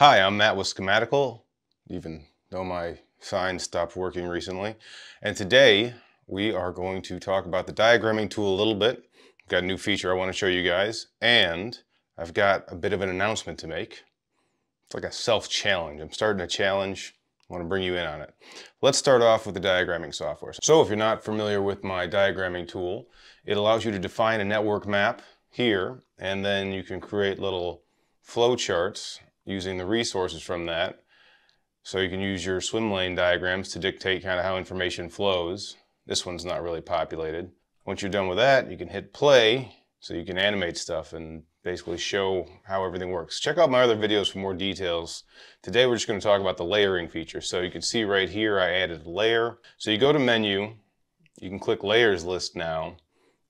Hi, I'm Matt with Schematical, even though my sign stopped working recently. And today we are going to talk about the diagramming tool a little bit. I've got a new feature I want to show you guys, and I've got a bit of an announcement to make. It's like a self-challenge. I'm starting a challenge. I want to bring you in on it. Let's start off with the diagramming software. So if you're not familiar with my diagramming tool, it allows you to define a network map here, and then you can create little flow charts using the resources from that. So you can use your swim lane diagrams to dictate kind of how information flows. This one's not really populated. Once you're done with that, you can hit play so you can animate stuff and basically show how everything works. Check out my other videos for more details. Today we're just going to talk about the layering feature. So you can see right here I added a layer. So you go to menu, you can click layers list now,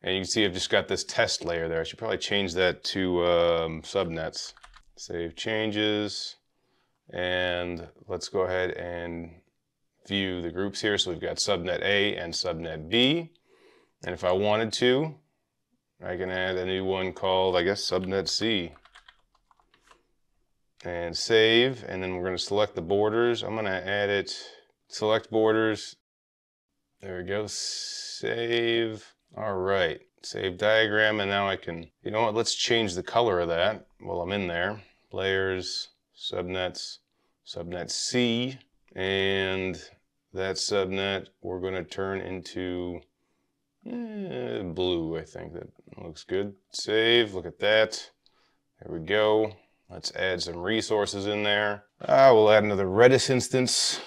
and you can see I've just got this test layer there. I should probably change that to subnets. Save changes, and let's go ahead and view the groups here. So we've got subnet A and subnet B, and if I wanted to, I can add a new one called, I guess, subnet C, and save, and then we're going to select the borders. I'm going to add it, select borders, there we go, save. All right, save diagram, and now I can, you know what, let's change the color of that while I'm in there. Layers, subnets, subnet C, and that subnet we're going to turn into blue. I think that looks good. Save, look at that. There we go. Let's add some resources in there. We'll add another Redis instance.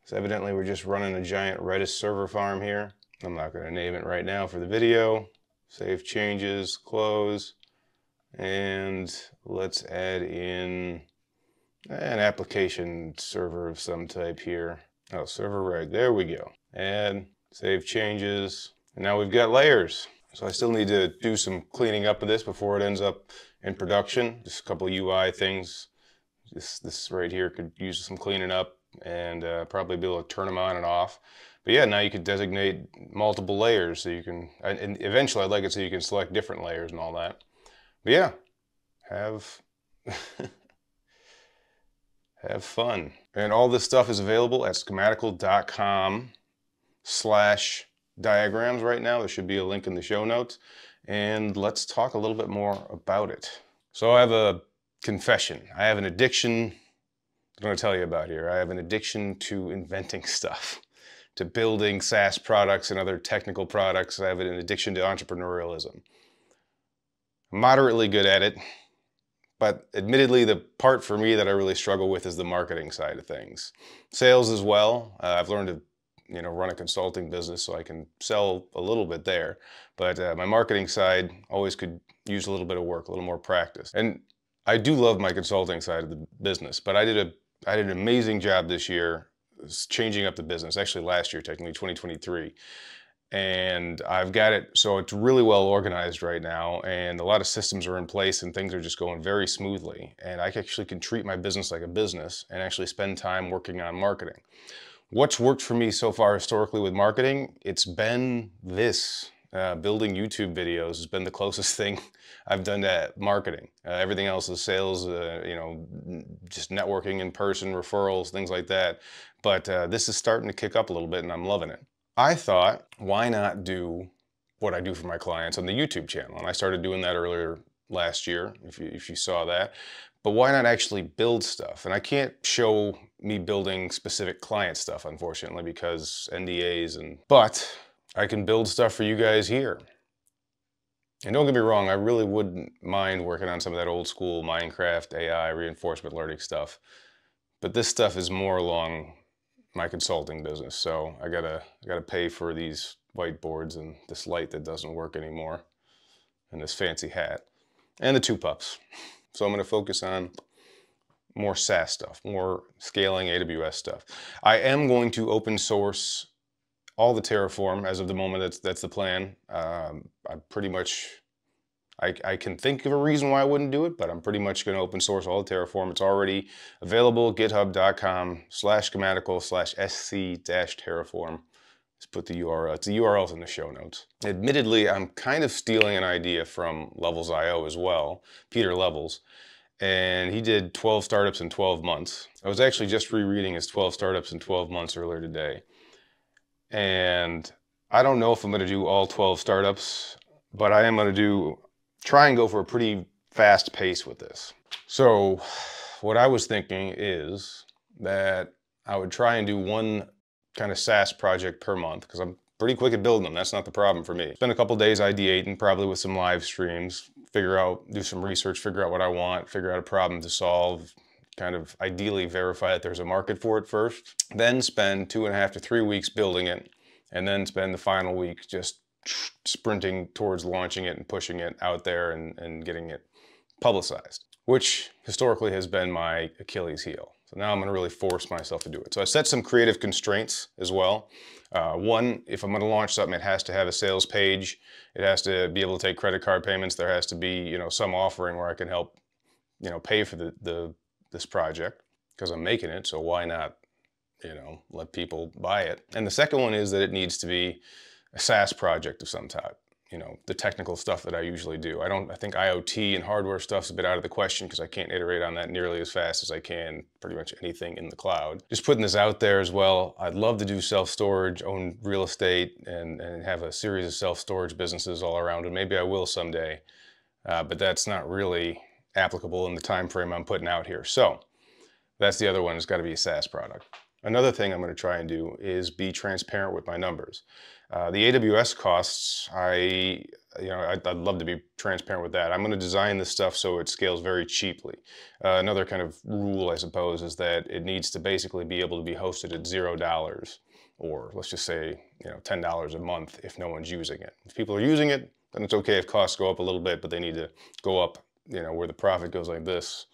So evidently we're just running a giant Redis server farm here. I'm not going to name it right now for the video. Save changes, close. And let's add in an application server of some type here. Oh, server reg, there we go. Add, save changes, and now we've got layers. So I still need to do some cleaning up of this before it ends up in production. Just a couple UI things. This right here could use some cleaning up, and probably be able to turn them on and off. But yeah, now you could designate multiple layers, so you can, and eventually I'd like it so you can select different layers and all that. But yeah, have fun. And all this stuff is available at schematical.com/diagrams right now. There should be a link in the show notes. And let's talk a little bit more about it. So I have a confession. I have an addiction I'm going to tell you about here. I have an addiction to inventing stuff, to building SaaS products and other technical products. I have an addiction to entrepreneurialism. Moderately good at it, but admittedly the part for me that I really struggle with is the marketing side of things. Sales as well. I've learned to run a consulting business, so I can sell a little bit there, but my marketing side always could use a little bit of work, a little more practice. And I do love my consulting side of the business, but I did an amazing job this year changing up the business, actually last year, technically 2023. And I've got it, so it's really well organized right now, and a lot of systems are in place and things are just going very smoothly. And I actually can treat my business like a business and actually spend time working on marketing. What's worked for me so far historically with marketing, it's been this. Building YouTube videos has been the closest thing I've done to marketing. Everything else is sales, just networking in person, referrals, things like that. But this is starting to kick up a little bit and I'm loving it. I thought, why not do what I do for my clients on the YouTube channel? And I started doing that earlier last year, if you saw that. But why not actually build stuff? And I can't show me building specific client stuff, unfortunately, because NDAs but I can build stuff for you guys here. And don't get me wrong, I really wouldn't mind working on some of that old school Minecraft, AI, reinforcement learning stuff. But this stuff is more along my consulting business, so I gotta pay for these whiteboards and this light that doesn't work anymore, and this fancy hat, and the two pups. So I'm gonna focus on more SaaS stuff, more scaling AWS stuff. I am going to open source all the Terraform as of the moment. That's the plan. I can think of a reason why I wouldn't do it, but I'm pretty much going to open source all the Terraform. It's already available, github.com/schematical/sc-terraform. Let's put the URL. It's the URL's in the show notes. Admittedly, I'm kind of stealing an idea from Levels.io as well, Peter Levels. and he did 12 startups in 12 months. I was actually just rereading his 12 startups in 12 months earlier today. And I don't know if I'm going to do all 12 startups, but I am going to try and go for a pretty fast pace with this. So what I was thinking is that I would try and do one kind of SaaS project per month, because I'm pretty quick at building them. That's not the problem for me. Spend a couple days ideating, probably with some live streams, do some research, figure out what I want, figure out a problem to solve, kind of ideally verify that there's a market for it first, then spend 2.5 to 3 weeks building it, and then spend the final week just sprinting towards launching it and pushing it out there and getting it publicized, which historically has been my Achilles heel. So now I'm going to really force myself to do it. So I set some creative constraints as well. One, if I'm going to launch something, it has to have a sales page. It has to be able to take credit card payments. There has to be, some offering where I can help, pay for this project, because I'm making it. So why not, let people buy it? And the second one is that it needs to be a SaaS project of some type. The technical stuff that I usually do. I think IoT and hardware stuff's a bit out of the question, because I can't iterate on that nearly as fast as I can pretty much anything in the cloud. Just putting this out there as well. I'd love to do self-storage, own real estate, and have a series of self-storage businesses all around, and maybe I will someday. But that's not really applicable in the time frame I'm putting out here. So that's the other one. It's got to be a SaaS product. Another thing I'm going to try and do is be transparent with my numbers. The AWS costs, I'd love to be transparent with that. I'm going to design this stuff so it scales very cheaply. Another kind of rule, I suppose, is that it needs to basically be able to be hosted at $0, or let's just say, $10 a month if no one's using it. If people are using it, then it's okay if costs go up a little bit, but they need to go up, where the profit goes like this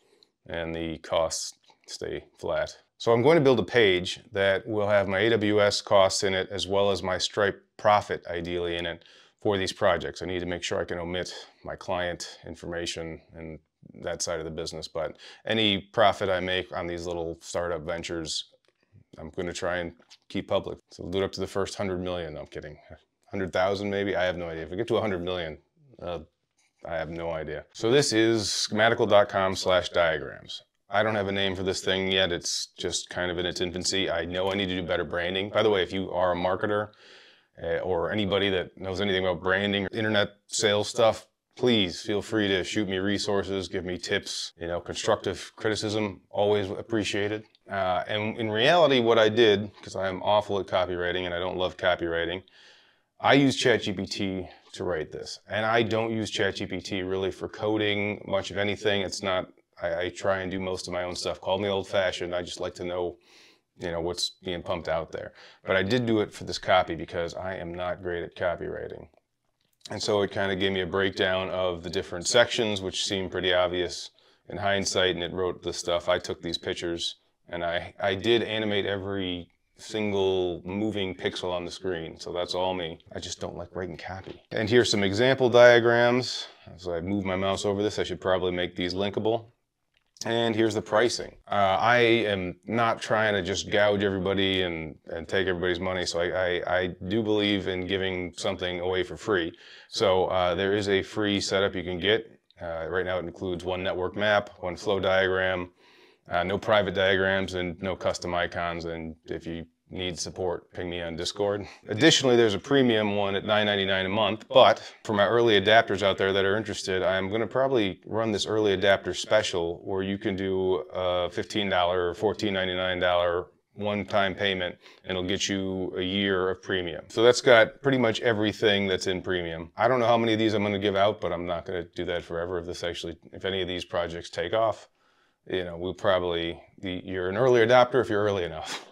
and the costs stay flat. So I'm going to build a page that will have my AWS costs in it, as well as my Stripe profit ideally in it for these projects. I need to make sure I can omit my client information and that side of the business, but any profit I make on these little startup ventures, I'm going to try and keep public. So we'll do it up to the first 100 million. No, I'm kidding. 100,000 maybe? I have no idea. If we get to 100 million, I have no idea. So this is schematical.com/diagrams. I don't have a name for this thing yet. It's just kind of in its infancy. I know I need to do better branding. By the way, if you are a marketer or anybody that knows anything about branding or internet sales stuff, please feel free to shoot me resources, give me tips, constructive criticism, always appreciated. And in reality, what I did, because I'm awful at copywriting and I don't love copywriting, I use ChatGPT to write this. And I don't use ChatGPT really for coding much of anything. It's not, I try and do most of my own stuff. Call me old-fashioned. I just like to know, what's being pumped out there. But I did do it for this copy because I am not great at copywriting. And so it kind of gave me a breakdown of the different sections, which seemed pretty obvious in hindsight, and it wrote the stuff. I took these pictures, and I did animate every single moving pixel on the screen. So that's all me. I just don't like writing copy. And here's some example diagrams. As I move my mouse over this, I should probably make these linkable. And here's the pricing. I am not trying to just gouge everybody and take everybody's money. So I do believe in giving something away for free. So there is a free setup you can get. Right now it includes one network map, one flow diagram, no private diagrams, and no custom icons. And if you need support, ping me on Discord. Additionally, there's a premium one at $9.99 a month, but for my early adapters out there that are interested, I'm going to probably run this early adapter special where you can do a $15 or $14.99 one-time payment, and it'll get you a year of premium. So that's got pretty much everything that's in premium. I don't know how many of these I'm going to give out, but I'm not going to do that forever. If any of these projects take off, we'll probably, you're an early adopter if you're early enough.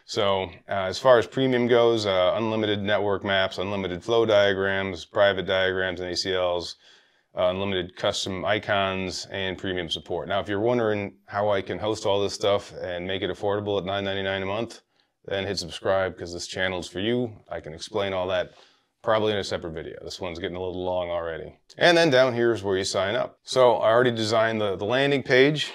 So as far as premium goes, unlimited network maps, unlimited flow diagrams, private diagrams and ACLs, unlimited custom icons, and premium support. Now, if you're wondering how I can host all this stuff and make it affordable at $9.99 a month, then hit subscribe, because this channel's for you. I can explain all that probably in a separate video. This one's getting a little long already. And then down here is where you sign up. So I already designed the landing page.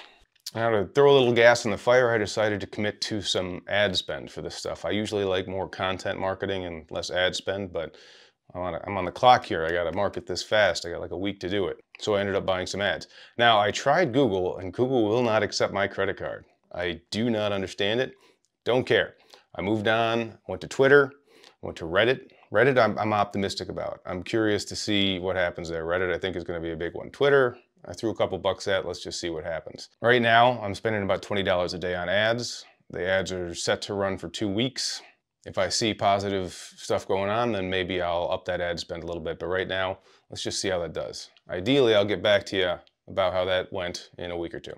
Now, to throw a little gas in the fire, I decided to commit to some ad spend for this stuff. I usually like more content marketing and less ad spend, but I'm on the clock here. I got to market this fast. I got like a week to do it. So I ended up buying some ads. Now I tried Google and Google will not accept my credit card. I do not understand it. Don't care. I moved on, went to Twitter, went to Reddit. Reddit I'm optimistic about. I'm curious to see what happens there. Reddit I think is going to be a big one. Twitter, I threw a couple bucks at. Let's just see what happens. Right now I'm spending about $20 a day on ads. The ads are set to run for 2 weeks. If I see positive stuff going on, then maybe I'll up that ad spend a little bit. But right now, let's just see how that does. Ideally, I'll get back to you about how that went in a week or two.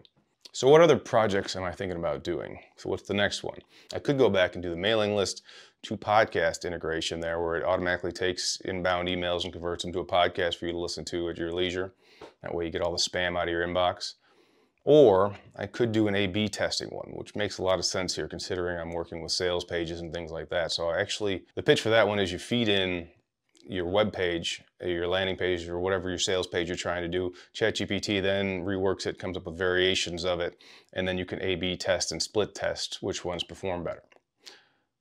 So what other projects am I thinking about doing? So what's the next one? I could go back and do the mailing list to podcast integration there, where it automatically takes inbound emails and converts them to a podcast for you to listen to at your leisure. That way you get all the spam out of your inbox. Or I could do an A/B testing one, which makes a lot of sense here considering I'm working with sales pages and things like that. So actually, the pitch for that one is you feed in your web page, your landing page, or whatever your sales page you're trying to do. ChatGPT then reworks it, comes up with variations of it, and then you can A/B test and split test which ones perform better.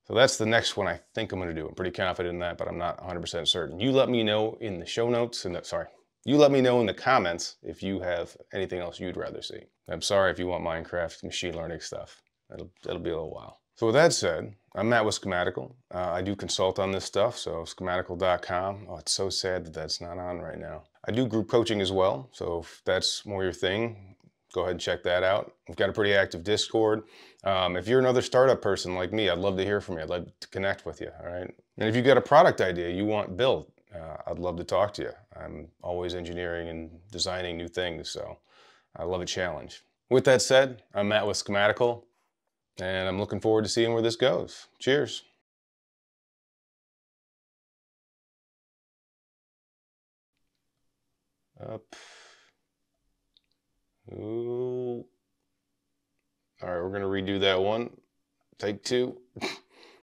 So that's the next one I think I'm going to do. I'm pretty confident in that, but I'm not 100% certain. You let me know in the show notes, you let me know in the comments if you have anything else you'd rather see. I'm sorry if you want Minecraft machine learning stuff. That'll be a little while. So with that said, I'm Matt with Schematical. I do consult on this stuff, so schematical.com. Oh, it's so sad that that's not on right now. I do group coaching as well, so if that's more your thing, go ahead and check that out. We've got a pretty active Discord. If you're another startup person like me, I'd love to hear from you. I'd love to connect with you, all right? And if you've got a product idea you want built, I'd love to talk to you. I'm always engineering and designing new things, so I love a challenge. With that said, I'm Matt with Schematical, and I'm looking forward to seeing where this goes. Cheers. Up. Ooh. All right, we're gonna redo that one. Take 2.